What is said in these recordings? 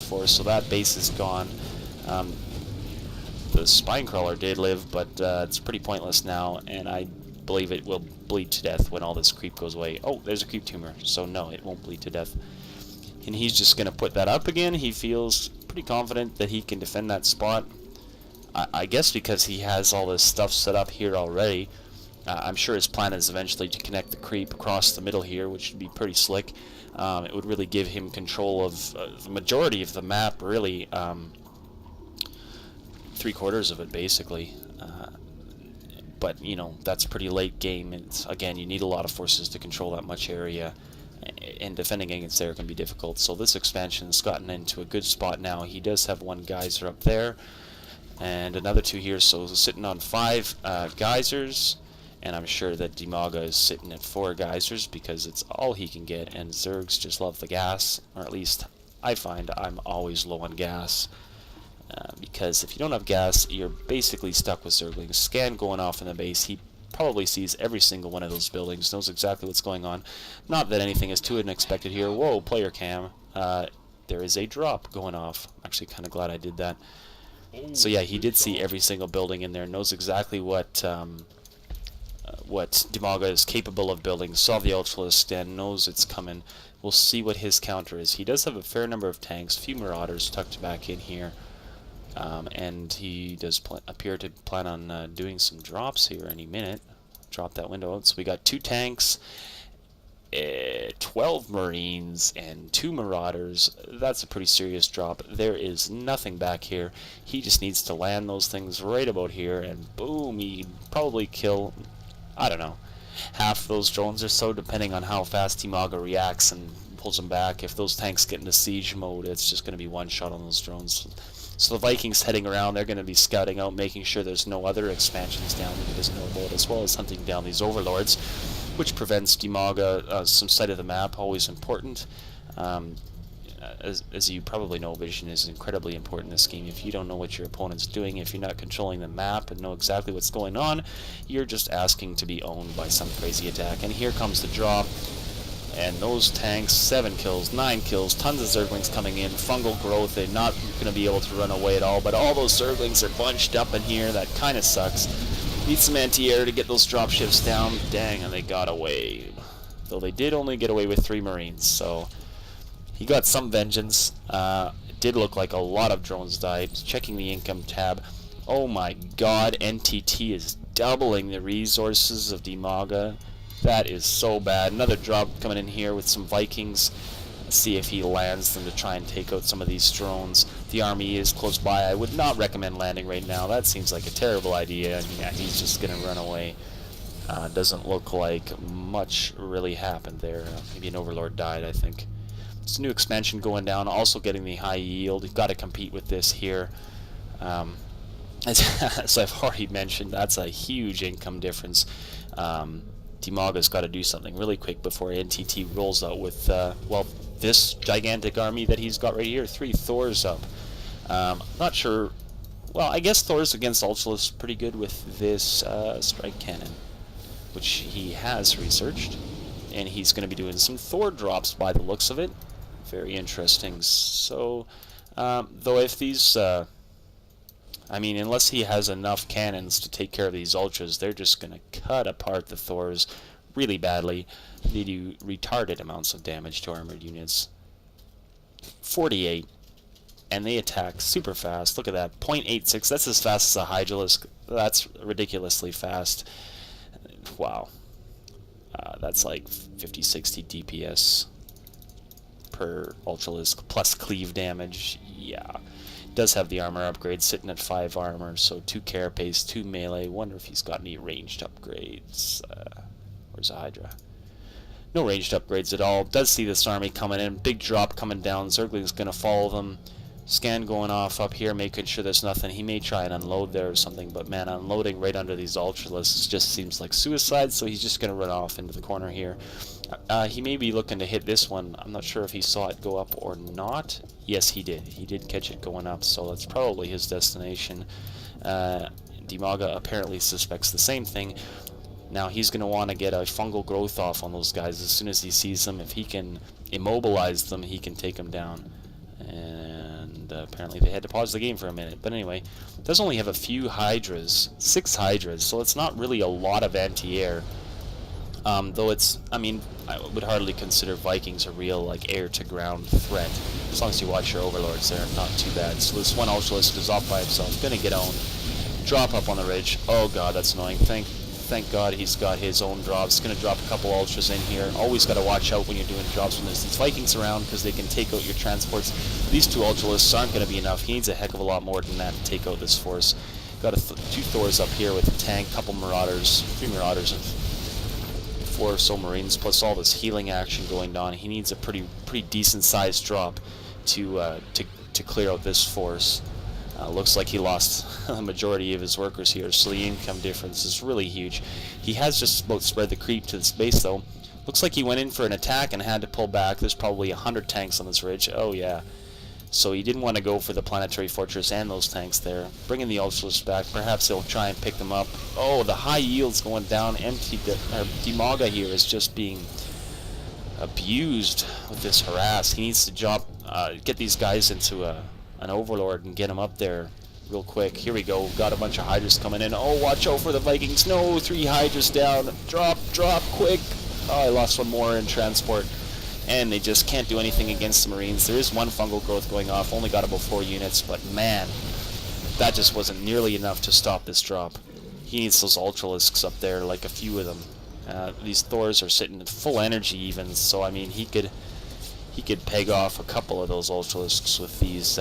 before, so that base is gone. The spine crawler did live, but it's pretty pointless now, and I believe it will bleed to death when all this creep goes away. Oh, there's a creep tumor, so no, it won't bleed to death. And he's just going to put that up again. He feels pretty confident that he can defend that spot. I guess because he has all this stuff set up here already. I'm sure his plan is eventually to connect the creep across the middle here, which would be pretty slick. It would really give him control of the majority of the map, really. 3/4 of it, basically. But, you know, that's pretty late game. It's, again, you need a lot of forces to control that much area, and defending against there can be difficult. So this expansion's gotten into a good spot now. He does have one geyser up there, and another 2 here, so sitting on 5 geysers. And I'm sure that DiMaga is sitting at 4 geysers because it's all he can get, and Zergs just love the gas, or at least I find I'm always low on gas. Because if you don't have gas, you're basically stuck with Zerglings. Scan going off in the base, he probably sees every single one of those buildings, knows exactly what's going on. Not that anything is too unexpected here. Whoa, player cam. There is a drop going off. I'm actually kind of glad I did that. So yeah, he did see every single building in there, knows exactly what DiMaga is capable of building, saw the Ultralisk and knows it's coming. We'll see what his counter is. He does have a fair number of tanks, a few Marauders tucked back in here. And he does appear to plan on doing some drops here any minute. Drop that window out. So we got 2 tanks, 12 Marines, and 2 Marauders. That's a pretty serious drop. There is nothing back here. He just needs to land those things right about here, and boom, he'd probably kill, I don't know, half those drones or so, depending on how fast DiMaga reacts and pulls them back. If those tanks get into siege mode, it's just going to be one shot on those drones. So the Vikings heading around, they're going to be scouting out, making sure there's no other expansions down in this node, as well as hunting down these overlords, which prevents DiMaga some sight of the map, always important. As you probably know, vision is incredibly important in this game. If you don't know what your opponent's doing, if you're not controlling the map and know exactly what's going on, you're just asking to be owned by some crazy attack. And here comes the drop. And those tanks, 7 kills, 9 kills, tons of Zerglings coming in, fungal growth, they're not going to be able to run away at all, but all those Zerglings are bunched up in here, that kind of sucks. Need some anti-air to get those dropships down, dang, and they got away. Though they did only get away with 3 Marines, so he got some vengeance. It did look like a lot of drones died. Checking the income tab, oh my god, NTT is doubling the resources of DiMaga. That is so bad. Another drop coming in here with some Vikings. Let's see if he lands them to try and take out some of these drones. The army is close by. I would not recommend landing right now. That seems like a terrible idea. And yeah, he's just going to run away. Doesn't look like much really happened there. Maybe an overlord died, I think. It's a new expansion going down. Also getting the high yield. You've got to compete with this here. As I've already mentioned, that's a huge income difference. DiMaga's got to do something really quick before NTT rolls out with, well, this gigantic army that he's got right here. 3 Thors up. Not sure. Well, I guess Thor's against Ultralisk pretty good with this strike cannon, which he has researched. And he's going to be doing some Thor drops by the looks of it. Very interesting. So, though if these... I mean, unless he has enough cannons to take care of these Ultras, they're just going to cut apart the Thors really badly. They do retarded amounts of damage to armored units. 48. And they attack super fast. Look at that. 0.86. That's as fast as a Hydralisk. That's ridiculously fast. Wow. That's like 50-60 DPS per Ultralisk plus cleave damage. Yeah. Does have the armor upgrade sitting at 5 armor, so 2 carapace, 2 melee. Wonder if he's got any ranged upgrades. Where's the Hydra? No ranged upgrades at all. Does see this army coming in. Big drop coming down. Zergling's going to follow them. Scan going off up here, making sure there's nothing. He may try and unload there or something, but man, unloading right under these Ultralisks just seems like suicide, so he's just going to run off into the corner here. He may be looking to hit this one. I'm not sure if he saw it go up or not. Yes, he did. He did catch it going up, so that's probably his destination. DiMaga apparently suspects the same thing. Now he's going to want to get a fungal growth off on those guys as soon as he sees them. If he can immobilize them, he can take them down. And and apparently they had to pause the game for a minute. But anyway, it does only have a few Hydras, 6 Hydras, so it's not really a lot of anti-air. Though it's, I mean, I would hardly consider Vikings a real, like, air-to-ground threat. As long as you watch your overlords, they're not too bad. So this one Ultralisk is off by himself, gonna get owned. Drop up on the ridge. Oh god, that's annoying. Thank god he's got his own drops. Gonna drop a couple Ultras in here. Always gotta watch out when you're doing drops when there's these Vikings around, because they can take out your transports. These 2 Ultralisks aren't gonna be enough. He needs a heck of a lot more than that to take out this force. Got 2 Thors up here with a tank, couple Marauders, 3 Marauders, and 4 or so Marines, plus all this healing action going on. He needs a pretty decent sized drop to clear out this force. Looks like he lost the majority of his workers here, so the income difference is really huge. He has just about spread the creep to this base, though. Looks like he went in for an attack and had to pull back. There's probably 100 tanks on this ridge. Oh yeah. So he didn't want to go for the planetary fortress and those tanks there. Bringing the Ultras back. Perhaps he'll try and pick them up. Oh, the high yield's going down. DiMaga here is just being abused with this harass. He needs to get these guys into an overlord and get them up there real quick. Here we go. Got a bunch of Hydras coming in. Oh, watch out for the Vikings. No, 3 Hydras down. Drop, quick. Oh, I lost one more in transport. And they just can't do anything against the Marines. There is 1 fungal growth going off. Only got about 4 units, but man, that just wasn't nearly enough to stop this drop. He needs those Ultralisks up there, like a few of them. These Thors are sitting at full energy even, so I mean he could peg off a couple of those Ultralisks with these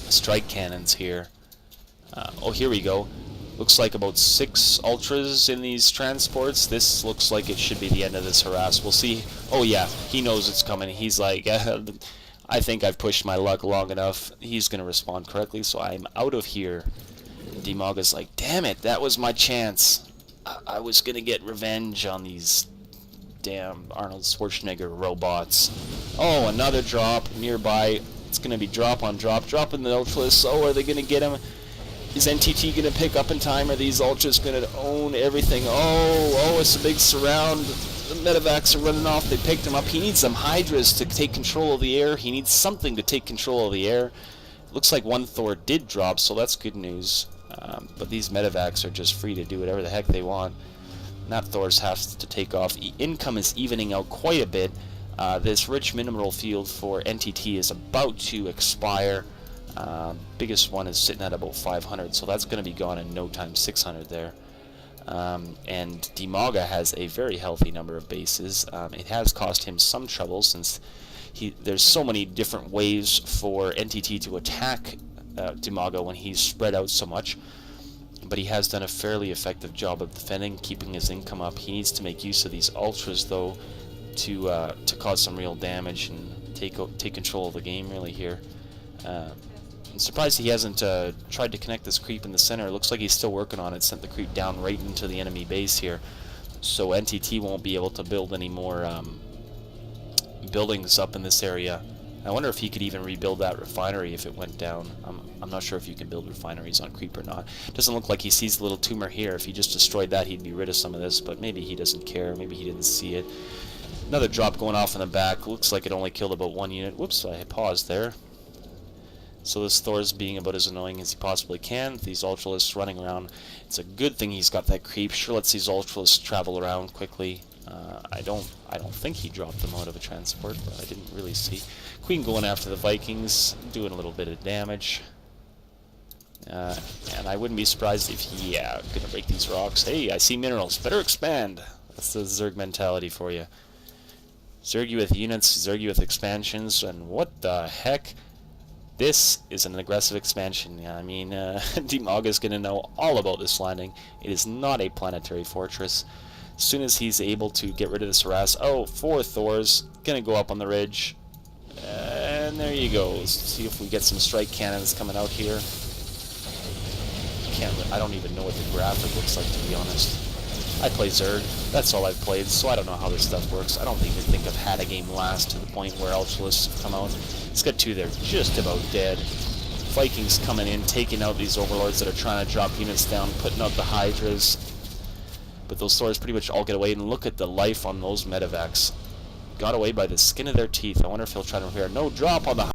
strike cannons here. Oh, here we go. Looks like about 6 Ultras in these transports. This looks like it should be the end of this harass. We'll see. Oh yeah, he knows it's coming. He's like, I think I've pushed my luck long enough. He's going to respond correctly, so I'm out of here. DiMaga's like, damn it, that was my chance. I was going to get revenge on these damn Arnold Schwarzenegger robots. Oh, another drop nearby. It's going to be drop on drop. Dropping the Ultras. Oh, are they going to get him? Is NTT going to pick up in time? Are these Ultras going to own everything? Oh, it's a big surround. The medevacs are running off. They picked him up. He needs some Hydras to take control of the air. He needs something to take control of the air. Looks like 1 Thor did drop, so that's good news. But these medevacs are just free to do whatever the heck they want. Not Thors have to take off. Income is evening out quite a bit. This rich mineral field for NTT is about to expire. Biggest one is sitting at about 500, so that's going to be gone in no time. 600 there. And DiMaga has a very healthy number of bases. It has cost him some trouble since there's so many different ways for NTT to attack DiMaga when he's spread out so much. But he has done a fairly effective job of defending, keeping his income up. He needs to make use of these Ultras, though, to cause some real damage and take control of the game, really, here. I'm surprised he hasn't tried to connect this creep in the center. It looks like he's still working on it. Sent the creep down right into the enemy base here. So NTT won't be able to build any more buildings up in this area. I wonder if he could even rebuild that refinery if it went down. I'm not sure if you can build refineries on creep or not. Doesn't look like he sees the little tumor here. If he just destroyed that, he'd be rid of some of this, but maybe he doesn't care. Maybe he didn't see it. Another drop going off in the back. Looks like it only killed about 1 unit. Whoops, I paused there. So this Thor's being about as annoying as he possibly can. These Ultralisks running around. It's a good thing he's got that creep. Sure lets these Ultralisks travel around quickly. I don't think he dropped them out of a transport, but I didn't really see. Queen going after the Vikings, doing a little bit of damage. And I wouldn't be surprised if he, gonna break these rocks. Hey, I see minerals. Better expand. That's the Zerg mentality for you. Zerg you with units, Zerg you with expansions, and what the heck? This is an aggressive expansion. Yeah, I mean, DiMaga's gonna know all about this landing. It is not a planetary fortress. As soon as he's able to get rid of this harass, 4 Thors, gonna go up on the ridge. And there you go. Let's see if we get some strike cannons coming out here. I don't even know what the graphic looks like, to be honest. I play Zerg. That's all I've played, so I don't know how this stuff works. I don't even think I've had a game last to the point where Ultralisks have come out. It's got 2 there, just about dead. Vikings coming in, taking out these Overlords that are trying to drop units down, putting out the Hydras. But those Thors pretty much all get away, and look at the life on those medevacs. Got away by the skin of their teeth. I wonder if he'll try to repair. No drop on the